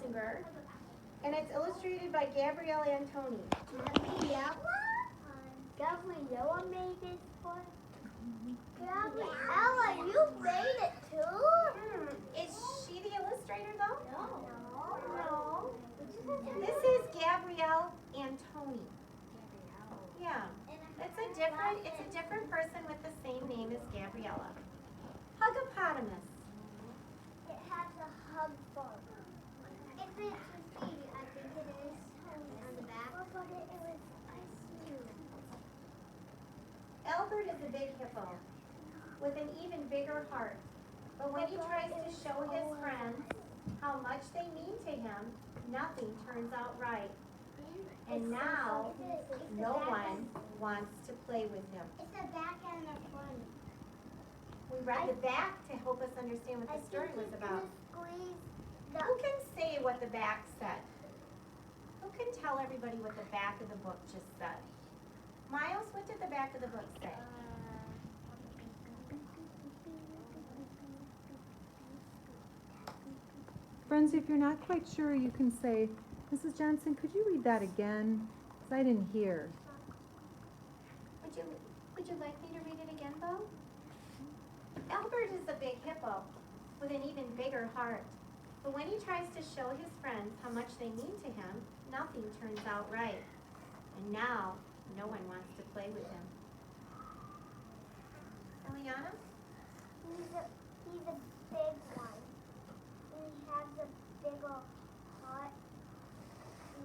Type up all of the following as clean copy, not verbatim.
Ratzinger, and it's illustrated by Gabrielle Antoni. Gabriella made this one. Gabriella, you made it too? Is she the illustrator though? No. No. This is Gabrielle Antoni. Yeah. It's a different person with the same name as Gabriella. Hugopotamus. It has a hug bone. If it's a baby, I think it is on the back. But it was ice cream. Albert is a big hippo with an even bigger heart. But when he tries to show his friends how much they mean to him, nothing turns out right. And now, no one wants to play with him. It's the back and the front. We read the back to help us understand what the story was about. Who can say what the back said? Who can tell everybody what the back of the book just said? Miles, what did the back of the book say? Friends, if you're not quite sure, you can say, Mrs. Johnson, could you read that again? Because I didn't hear. Would you like me to read it again, Bo? Albert is a big hippo with an even bigger heart. But when he tries to show his friends how much they mean to him, nothing turns out right. And now, no one wants to play with him. Eliana? He's a big one. And he has a bigger heart.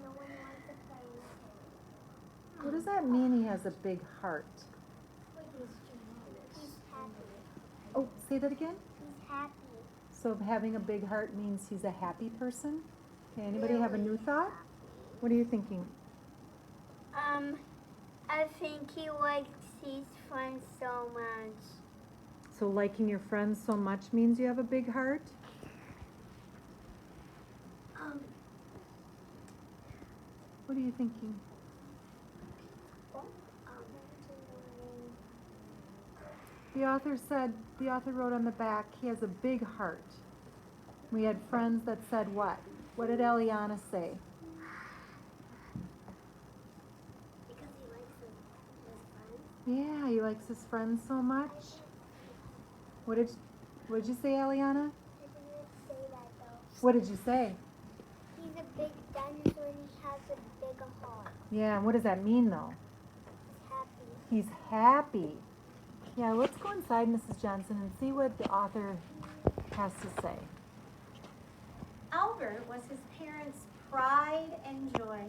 No one wants to play with him. What does that mean, he has a big heart? He's happy. Oh, say that again? He's happy. So having a big heart means he's a happy person? Okay, anybody have a new thought? What are you thinking? I think he likes his friends so much. So liking your friends so much means you have a big heart? What are you thinking? The author wrote on the back, he has a big heart. We had friends that said what? What did Eliana say? Because he likes his friends. Yeah, he likes his friends so much. What did you say, Eliana? I didn't say that though. What did you say? He's a big dinosaur and he has a big heart. Yeah, and what does that mean though? He's happy. He's happy. Yeah, let's go inside, Mrs. Johnson, and see what the author has to say. Albert was his parents' pride and joy.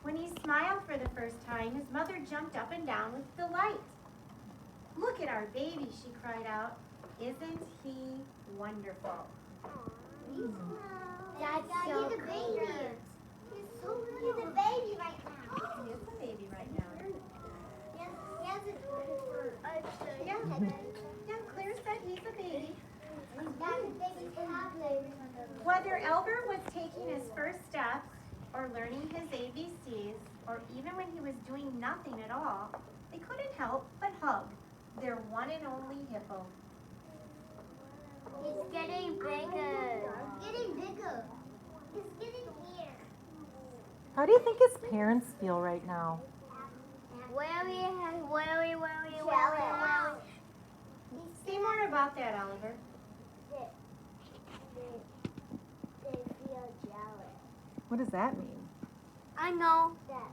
When he smiled for the first time, his mother jumped up and down with delight. "Look at our baby," she cried out. "Isn't he wonderful?" That's so he's a baby. He's a baby right now. He is a baby right now. He has a Yeah. Yeah, Claire said he's a baby. Whether Albert was taking his first steps or learning his ABCs, or even when he was doing nothing at all, they couldn't help but hug their one and only hippo. He's getting bigger. Getting bigger. He's getting here. How do you think his parents feel right now? Worry. Say more about that, Oliver. They feel jealous. What does that mean? I know. That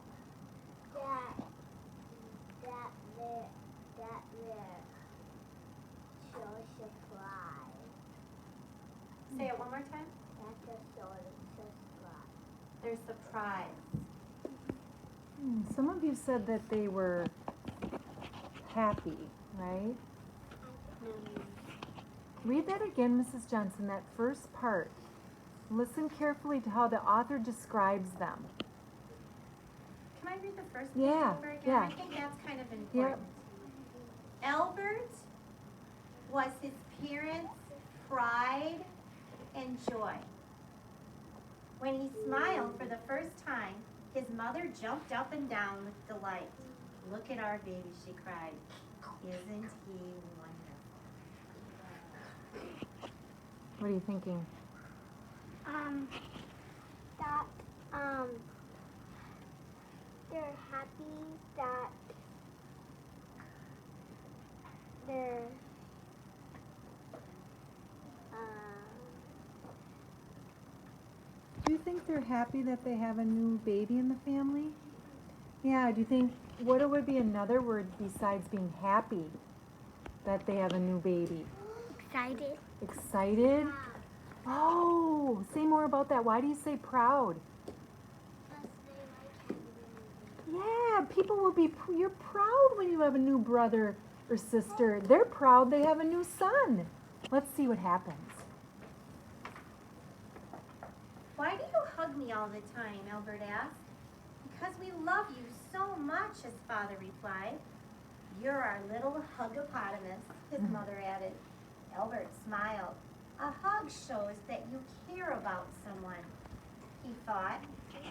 they're so surprised. Say it one more time. That they're so surprised. They're surprised. Some of you said that they were happy, right? Read that again, Mrs. Johnson, that first part. Listen carefully to how the author describes them. Can I read the first Yeah, page over again? yeah. I think that's kind of important. Albert was his parents' pride and joy. When he smiled for the first time, his mother jumped up and down with delight. "Look at our baby," she cried. "Isn't he wonderful?" What are you thinking? they're happy that they're Do you think they're happy that they have a new baby in the family? Yeah, do you think, what would be another word besides being happy that they have a new baby? excited. Excited? Oh, say more about that. Why do you say proud? Yeah, people will be, you're proud when you have a new brother or sister. They're proud they have a new son. Let's see what happens. Why do you hug me all the time? Albert asked. Because we love you so much, his father replied. You're our little hugopotamus, his mother added. Albert smiled. A hug shows that you care about someone, he thought,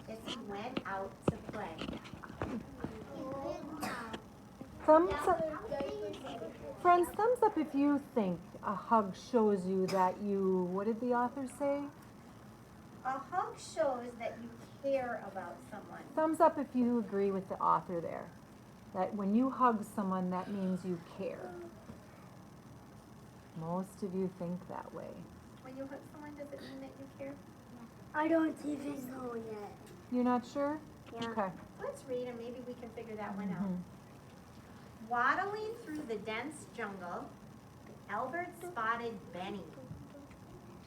as he went out to play. Friends, thumbs up if you think a hug shows you that you, what did the author say? A hug shows that you care about someone. Thumbs up if you agree with the author there. That when you hug someone, that means you care. Most of you think that way. When you hug someone, does it mean that you care? I don't even know yet. You're not sure? Yeah. Okay. Let's read and maybe we can figure that one out. Waddling through the dense jungle, Albert spotted Benny.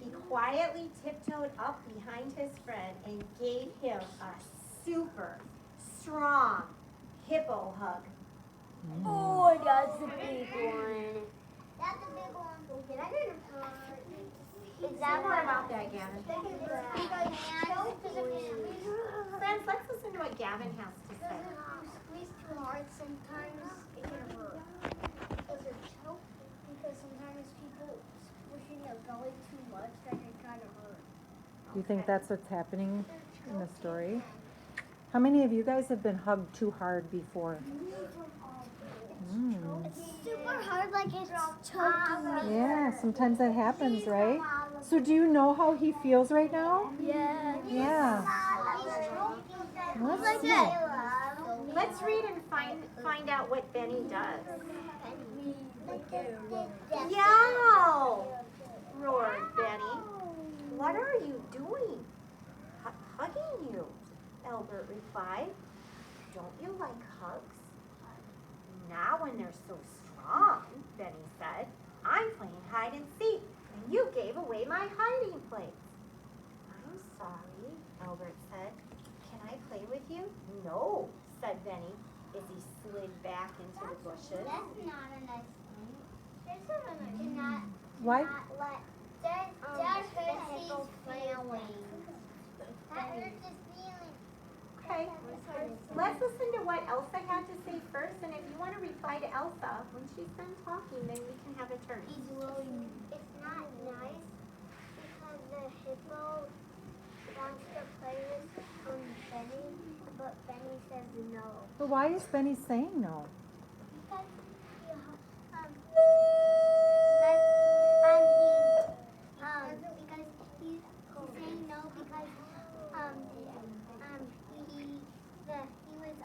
He quietly tiptoed up behind his friend and gave him a super strong hippo hug. Oh, that's a big one. That's a big one. Did I get a Is that more about that, Gavin? Friends, let's listen to what Gavin has to say. If you squeeze too hard, sometimes it can hurt. Does it choke? Because sometimes people squishing their belly too much, that can kind of hurt. Do you think that's what's happening in the story? How many of you guys have been hugged too hard before? It's super hard, like it's choking me. Yeah, sometimes that happens, right? So do you know how he feels right now? Yeah. Yeah. Let's see. Let's read and find out what Benny does. Yow! Roared Benny. What are you doing? Hugging you, Albert replied. Don't you like hugs? Not when they're so strong, Benny said. I'm playing hide and seek, and you gave away my hiding place. I'm sorry, Albert said. Can I play with you? No, said Benny as he slid back into the bushes. That's not a nice thing. Do not Why? let that hurts his feelings. That hurts his feelings. Okay, let's listen to what Elsa had to say first, and if you want to reply to Elsa, when she's done talking, then we can have a turn. It's not nice because the hippo wants to play with Benny, but Benny says no. But why is Benny saying no? Because he's saying no because he was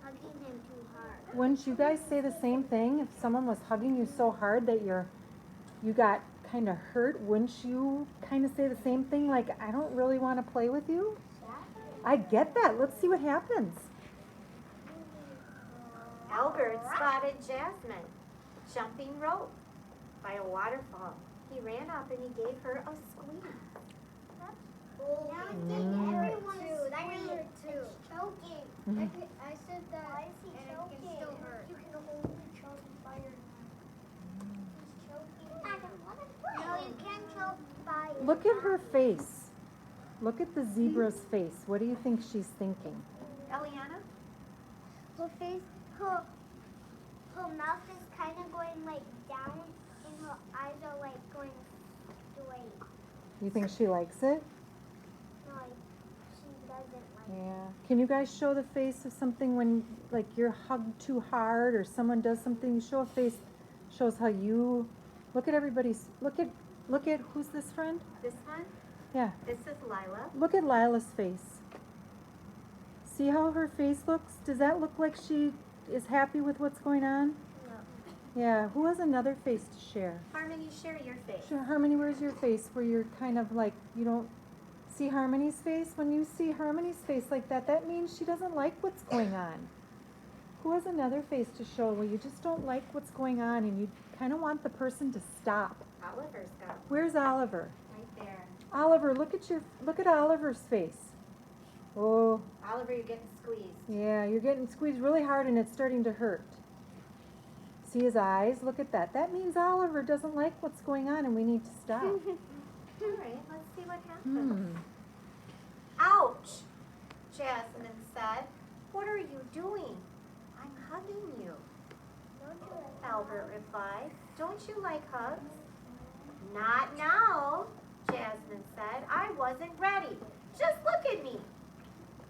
hugging him too hard. Wouldn't you guys say the same thing? If someone was hugging you so hard that you got kind of hurt, wouldn't you kind of say the same thing? Like, I don't really want to play with you? I get that. Let's see what happens. Albert spotted Jasmine jumping rope by a waterfall. He ran up and he gave her a squeeze. It's choking. I said that. Why is he choking? It can still hurt. You can only choke by your He's choking. I don't want to. No, you can't choke by your Look at her face. Look at the zebra's face. What do you think she's thinking? Eliana? Her face, her mouth is kind of going like down, and her eyes are like going straight. You think she likes it? Like she doesn't like. Yeah. Can you guys show the face of something when, like, you're hugged too hard or someone does something? You show a face, shows how you, look at everybody's, look at, who's this friend? This one? Yeah. This is Lila. Look at Lila's face. See how her face looks? Does that look like she is happy with what's going on? Yeah, who has another face to share? Harmony, share your face. Sure, Harmony, where's your face where you're kind of like, you don't see Harmony's face? When you see Harmony's face like that, that means she doesn't like what's going on. Who has another face to show where you just don't like what's going on and you kind of want the person to stop? Oliver's got Where's Oliver? right there. Oliver, look at Oliver's face. Oh, Oliver, you're getting squeezed. yeah, you're getting squeezed really hard and it's starting to hurt. See his eyes? Look at that. That means Oliver doesn't like what's going on and we need to stop. All right, let's see what happens. Ouch, Jasmine said. What are you doing? I'm hugging you, Albert replied. Don't you like hugs? Not now, Jasmine said. I wasn't ready. Just look at me.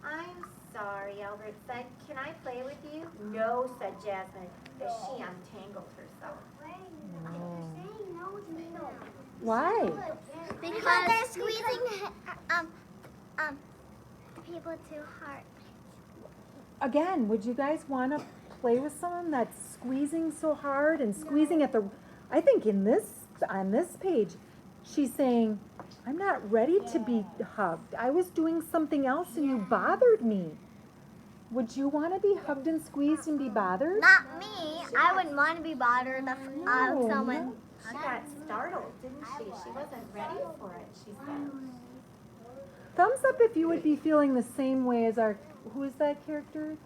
I'm sorry, Albert said. Can I play with you? No, said Jasmine, as she untangled herself. Why? Because they're squeezing people too hard. Again, would you guys want to play with someone that's squeezing so hard and squeezing at the, I think on this page, she's saying, I'm not ready to be hugged. I was doing something else and you bothered me. Would you want to be hugged and squeezed and be bothered? Not me. I wouldn't want to be bothered if No, someone. no. She got startled, didn't she? She wasn't ready for it, she said. Thumbs up if you would be feeling the same way as our, who is that character?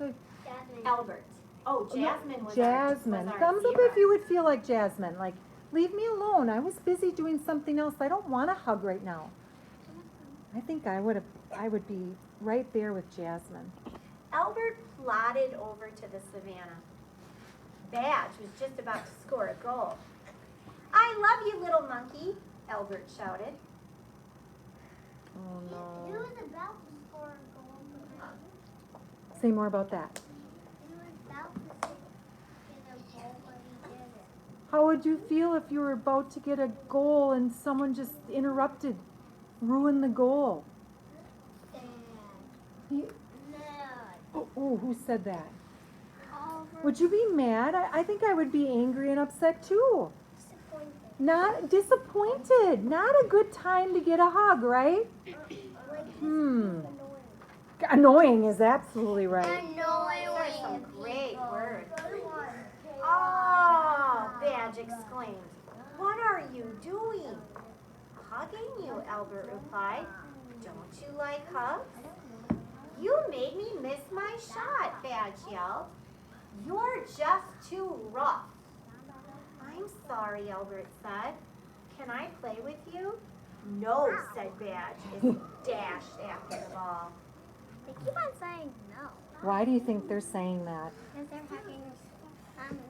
Albert. Oh, Jasmine was Jasmine. our Thumbs up zebra. if you would feel like Jasmine. Like, leave me alone. I was busy doing something else. I don't want a hug right now. I think I would be right there with Jasmine. Albert plodded over to the savannah. Badge was just about to score a goal. I love you, little monkey, Albert shouted. Oh He no. was about to score a goal. Say more about that. He was about to get a goal, but he didn't. How would you feel if you were about to get a goal and someone just interrupted, ruined the goal? Sad. You- Mad. Oh, who said that? Oliver. Would you be mad? I think I would be angry and upset too. Disappointed. Not disappointed. Not a good time to get a hug, right? Like, Hmm. Annoying is absolutely right. Those are some great words. Good one. Oh, Badge exclaimed. What are you doing? Hugging you, Albert replied. Don't you like hugs? You made me miss my shot, Badge yelled. You're just too rough. I'm sorry, Albert said. Can I play with you? No, said Badge as he dashed after the ball. They keep on saying no. Why do you think they're saying that? Because they're hugging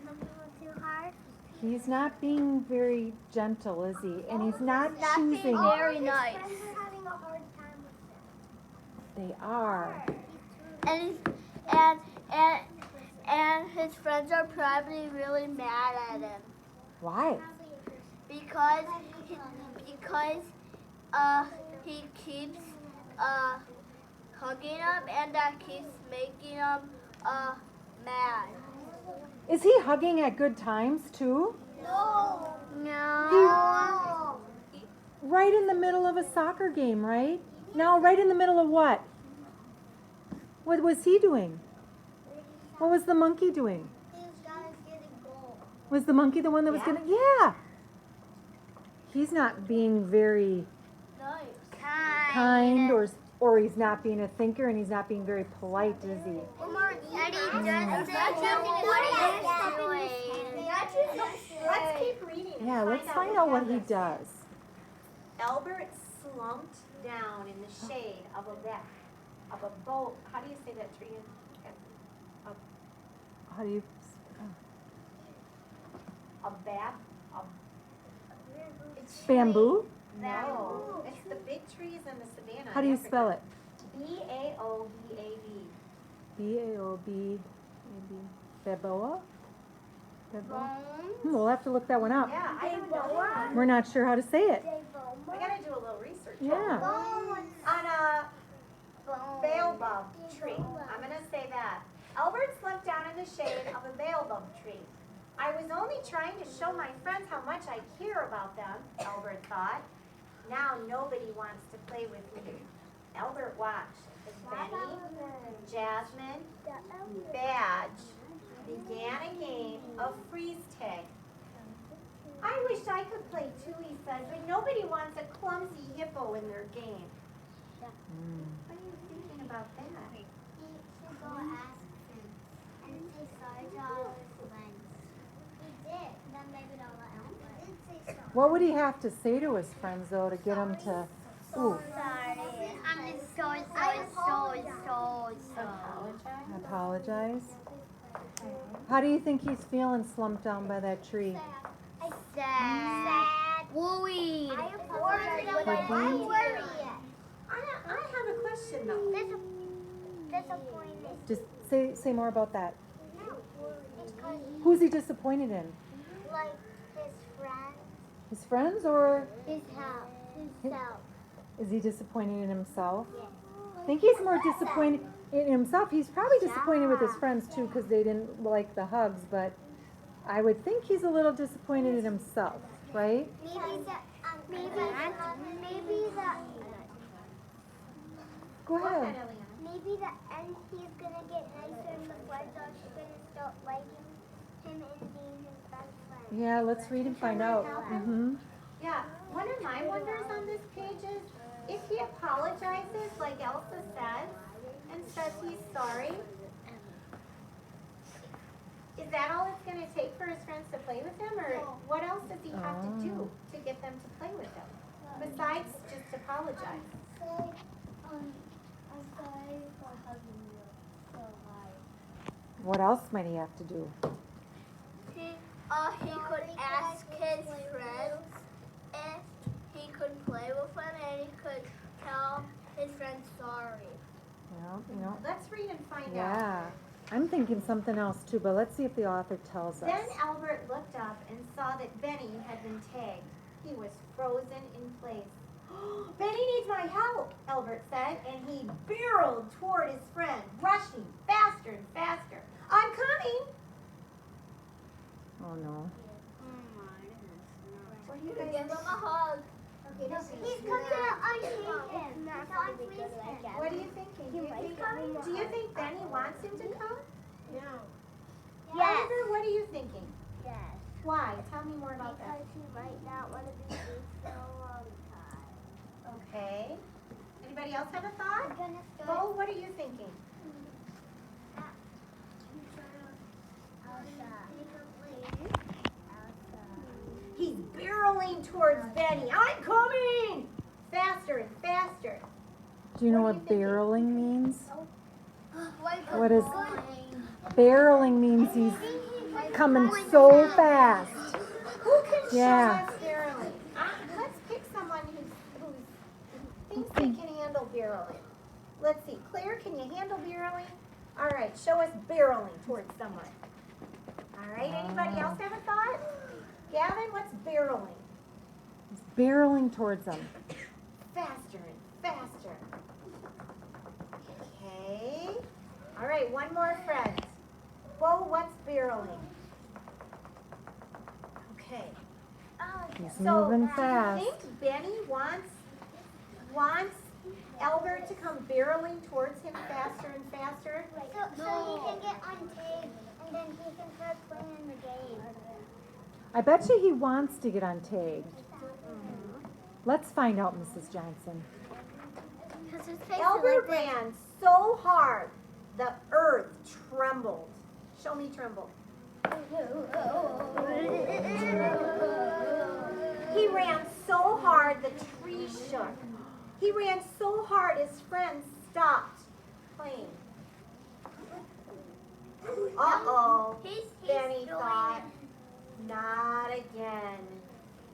some people too hard. He's not being very gentle, is he? And he's not choosing. Very nice. They're having a hard time with They are. And his friends are probably really mad at him Why? because he keeps hugging them and that keeps making them mad. Is he hugging at good times too? No. No. Right in the middle of a soccer game, right? No, right in the middle of what? What was he doing? What was the monkey doing? These guys getting gold. Was the monkey the one that was Yeah. gonna? Yeah. He's not being very Nice. kind, or he's not being a thinker, and he's not being very polite, is he? Let's keep reading and Yeah, let's find out what he happens. does. Albert slumped down in the shade of a boat. How do you say that tree? How do you? A bat? It's Bamboo? No, it's the big trees in the savannah. How do you spell it? B-A-O-B-A-B. B-A-O-B, maybe Baboa? We'll have to look that one up. Yeah, I don't know. We're not sure how to say it. I gotta do a little research. Yeah. On a baobab tree. I'm gonna say that. Albert slumped down in the shade of a baobab tree. I was only trying to show my friends how much I care about them, Albert thought. Now nobody wants to play with me. Albert watched as Benny, Jasmine, Badge began a game of freeze tag. I wish I could play too, he said, but nobody wants a clumsy hippo in their game. What are you thinking about that? He should go ask him and say sorry to all his friends. He did. Then maybe they'll let him. He did say sorry. What would he have to say to his friends though to get them to? Ooh, Sorry. I'm sorry. Apologize? apologize. How do you think he's feeling slumped down by that tree? Sad. Worried. I'm worried. I have a question though. Disappointed. Just say more about that. Because Who's he disappointed in? like his friends, His friends, or his house, himself. is he disappointed in himself? Yes. I think he's more disappointed in himself. He's probably disappointed with his friends too because they didn't like the hugs, but I would think he's a little disappointed in himself, right? Maybe the Go Go ahead. ahead, Eliana. maybe the end he's gonna get nicer and the friends are gonna start liking him and being his best friend. Yeah, let's read and find out. Mm-hmm. Yeah, one of my wonders on this page is if he apologizes like Elsa says and says he's sorry, is that all it's going to take for his friends to play with him, or what else does he have to do to get them to play with him besides just apologize? I'm sorry for hugging you so hard. What else might he have to do? He could ask his friends if he could play with them, and he could tell his friends sorry. Yeah, Let's read and find out. Yeah. I'm thinking something else too, but let's see if the author tells us. Then Albert looked up and saw that Benny had been tagged. He was frozen in place. Benny needs my help, Albert said, and he barreled toward his friend, rushing faster and faster. I'm coming! Oh no. What do you Give guys him a hug. He's coming to unchain him. To unfreeze him. What are you thinking? Do you think Benny wants him to come? No. Oliver, what are you thinking? Yes. Why? Tell me more about that. Because he might not want to be free for a long time. Okay. Anybody else have a thought? We're gonna start. Bo, what are you thinking? He's barreling towards Benny. I'm coming! Faster and faster. Do you know What what are you thinking? barreling means? What is barreling means he's coming so fast. Who can Yeah. show us barreling? Let's pick someone who thinks they can handle barreling. Let's see. Claire, can you handle barreling? All right, show us barreling towards someone. All right, anybody else have a thought? Gavin, what's barreling? He's barreling towards them. Faster and faster. Okay. All right, one more friend. Bo, what's barreling? Okay. He's So, moving do fast. you think Benny wants Albert to come barreling towards him faster and faster? So he can get untagged and then he can start playing in the game. I bet you he wants to get untagged. Let's find out, Mrs. Johnson. Albert ran so hard, the earth trembled. Show me tremble. He ran so hard, the tree shook. He ran so hard, his friends stopped playing. Uh-oh, Benny thought. Not again.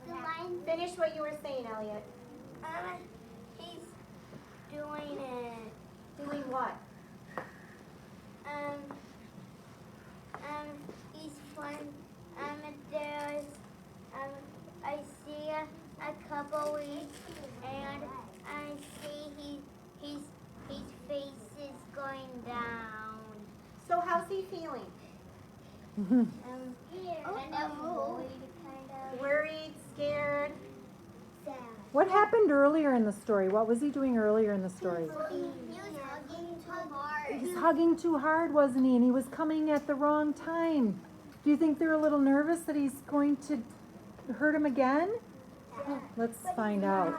The line Finish what you were saying, Elliot. He's doing it. Doing what? He's fun. There's, I see a couple weeks, and I see he's Worried, scared. Sad. What happened earlier in the story? What was he doing earlier in the story? He was hugging too hard. He's hugging too hard, wasn't he? And he was coming at the wrong time. Do you think they're a little nervous that he's going to hurt him again? Let's find out.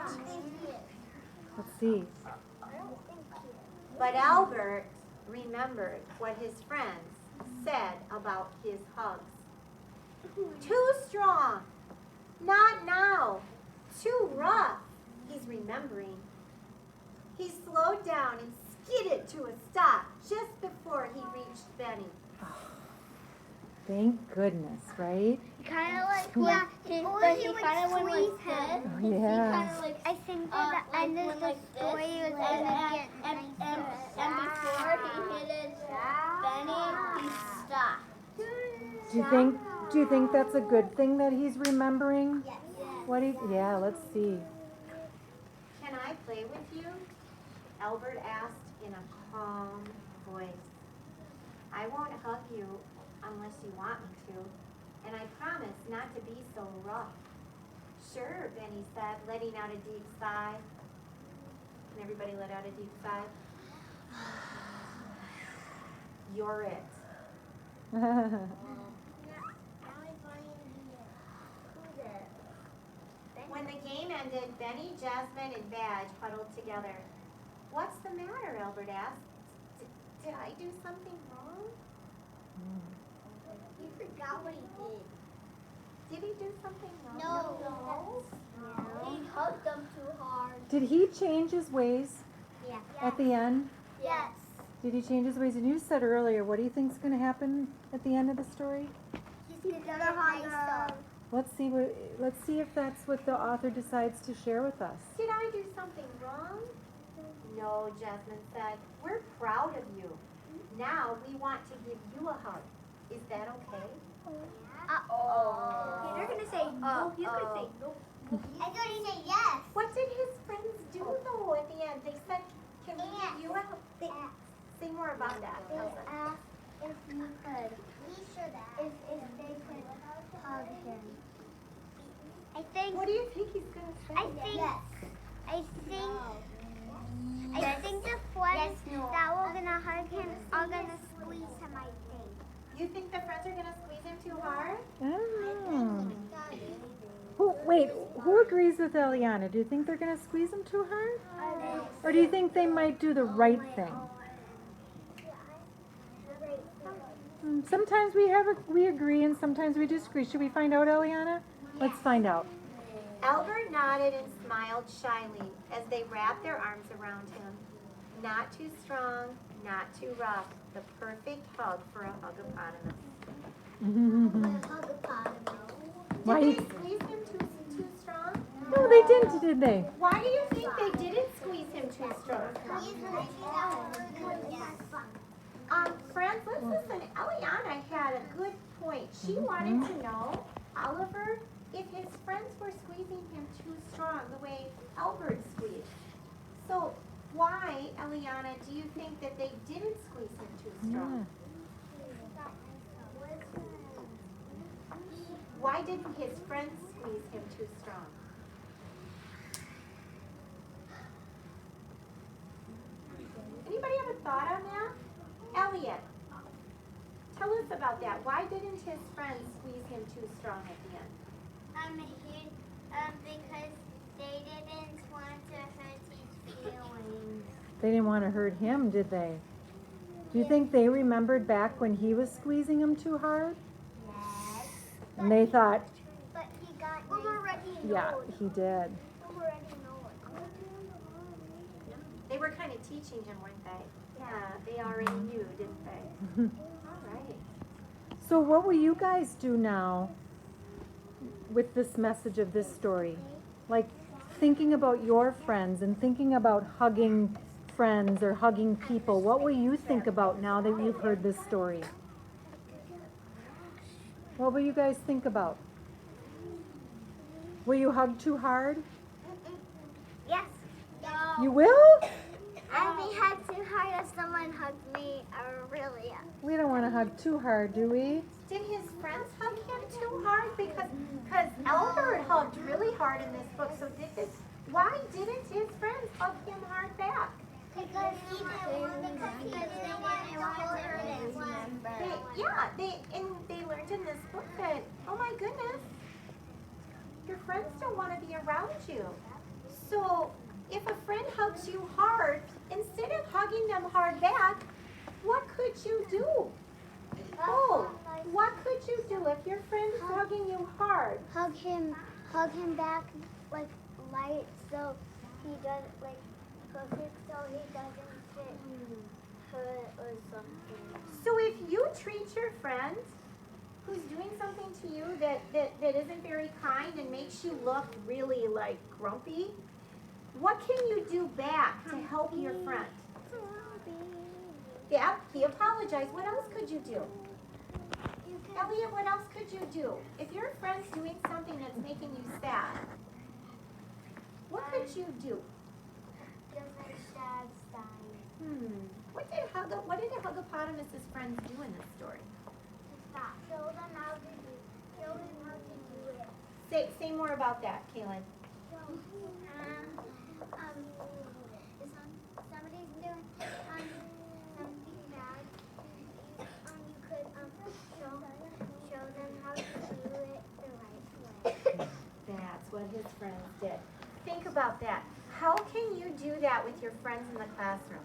Let's see. But Albert remembered what his friends said about his hugs. Too strong. Not now. Too rough. He's remembering. He slowed down and skidded to a stop just before he reached Benny. Thank goodness, right? Kind of like Yeah, when or he he would kind of went like squeeze this. him. Oh, He yeah. kind of like I think that the end of the story was gonna get and before he hit his Benny, he stopped. Do you think that's a good thing that he's remembering? Yes. Yeah, let's see. Can I play with you? Albert asked in a calm voice. I won't hug you unless you want me to, and I promise not to be so rough. Sure, Benny said, letting out a deep sigh. Can everybody let out a deep sigh? You're it. When the game ended, Benny, Jasmine, and Badge huddled together. What's the matter? Albert asked. Did I do something wrong? You forgot what he did. Did he do something wrong? No. He hugged them too hard. Did he change his ways Yeah. at the end? Yes. Did he change his ways? And you said earlier, what do you think's going to happen at the end of the story? He's gonna hug them. Let's see if that's what the author decides to share with us. Did I do something wrong? No, Jasmine said. We're proud of you. Now we want to give you a hug. Is that okay? They're gonna say no. He's gonna say no. I thought he said yes. What did his friends do though at the end? They said, can we give you a hug? Say more about that. They asked if you could. If they could hug him. I think. What do you think he's going to say? I think the friends that were gonna hug him are gonna squeeze him. I think. You think the friends are going to squeeze him too hard? Oh. Who agrees with Eliana? Do you think they're going to squeeze him too hard? Or do you think they might do the right thing? Sometimes we agree and sometimes we disagree. Should we find out, Eliana? Let's find out. Albert nodded and smiled shyly as they wrapped their arms around him. Not too strong, not too rough. The perfect hug for a hugopotamus. Why? Did they squeeze him too strong? No, they didn't, did they? Why do you think they didn't squeeze him too strong? Friends, let's listen. Eliana had a good point. She wanted to know, Oliver, if his friends were squeezing him too strong the way Albert squeezed. So why, Eliana, do you think that they didn't squeeze him too strong? Why didn't his friends squeeze him too strong? Anybody have a thought on that? Elliot, tell us about that. Why didn't his friends squeeze him too strong at the end? Because they didn't want to hurt his feelings. They didn't want to hurt him, did they? Do you think they remembered back when he was squeezing them too hard? Yes. And they thought, But he got. We already know. yeah, he did. We already know it. They were kind of teaching him, weren't they? They already knew, didn't they? All right. So what will you guys do now with this message of this story? Like thinking about your friends and thinking about hugging friends or hugging people. What will you think about now that you've heard this story? What will you guys think about? Will you hug too hard? Yes. You will? And we had to hard if someone hugged me really hard. We don't want to hug too hard, do we? Did his friends hug him too hard? Because Albert hugged really hard in this book. So why didn't his friends hug him hard back? Because he didn't want to hurt him. They learned in this book that, oh my goodness, your friends don't want to be around you. So if a friend hugs you hard, instead of hugging them hard back, what could you do? Oh, what could you do if your friend's hugging you hard? Hug him back like light so he doesn't like perfect so he doesn't get hurt or something. So if you treat your friend who's doing something to you that isn't very kind and makes you look really like grumpy, what can you do back to help your friend? Yeah, he apologized. What else could you do? Elliot, what else could you do? If your friend's doing something that's making you sad, what could you do? Give him a sad sign. What did a hippopotamus's friends do in this story? Stop. Show them how to do it. Say more about that, Kaylin. Somebody's doing something bad. You could show them how to do it the right way. That's what his friends did. Think about that. How can you do that with your friends in the classroom?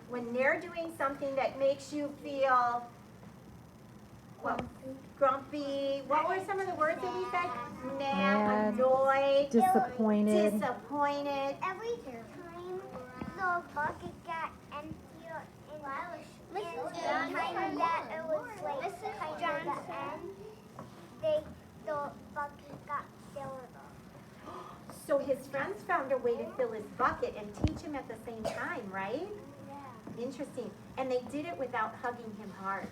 When they're doing something that makes you feel grumpy. What were some of the words that we said? Mad, annoyed, Disappointed. Every time the bucket got empty and time that it was like kind of the end, the bucket got filled up. So his friends found a way to fill his bucket and teach him at the same time, right? Yeah. Interesting. And they did it without hugging him hard.